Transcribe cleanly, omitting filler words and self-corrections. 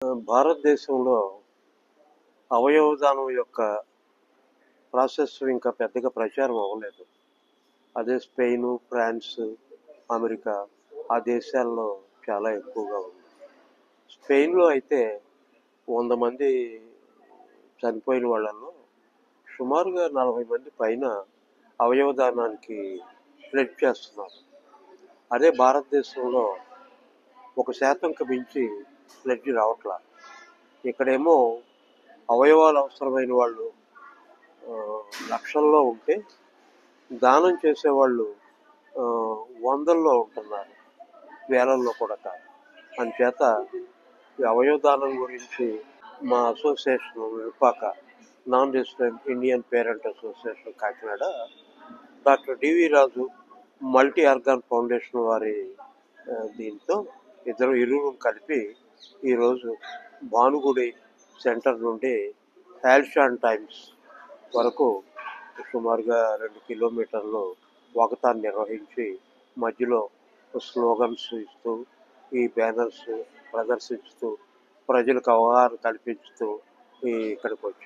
భారతదేశంలో అవయవ దానం యొక్క ప్రాసెస్ ఇంకా పెద్దగా ప్రచారం అవ్వలేదు. అదే స్పెయిన్, ఫ్రాన్స్, అమెరికా ఆ దేశాల్లో చాలా ఎక్కువగా ఉంది. స్పెయిన్‌లో అయితే 100 మంది చనిపోయిన వాళ్ళలో సుమారుగా 40 మంది పైన అవయవ దానానికి ప్లెడ్జ్ చేస్తున్నారు. అదే భారతదేశంలో 1%కి మించి ప్లెడ్జ్ రావట్లా. ఇక్కడేమో అవయవాలు అవసరమైన వాళ్ళు లక్షల్లో ఉంటే దానం చేసేవాళ్ళు వందల్లో ఉంటున్నారు, వేలల్లో కూడా కాదు. అందుచేత ఈ అవయవ దానం గురించి మా అసోసియేషన్ విపాక non resident Indian parent association Kakinada doctor DV Raju multi organ foundation వారి దీంతో ఇరువురు కలిపి ఈరోజు భానుగుడి సెంటర్ నుండి హాల్షాన్ టైమ్స్ వరకు సుమారుగా 2 కిలోమీటర్లు వాకథాన్ నిర్వహించి మధ్యలో స్లోగన్స్ ఇస్తూ ఈ బ్యానర్స్ ప్రదర్శిస్తూ ప్రజలకు అవగాహన కల్పిస్తూ ఇక్కడికి వచ్చాం.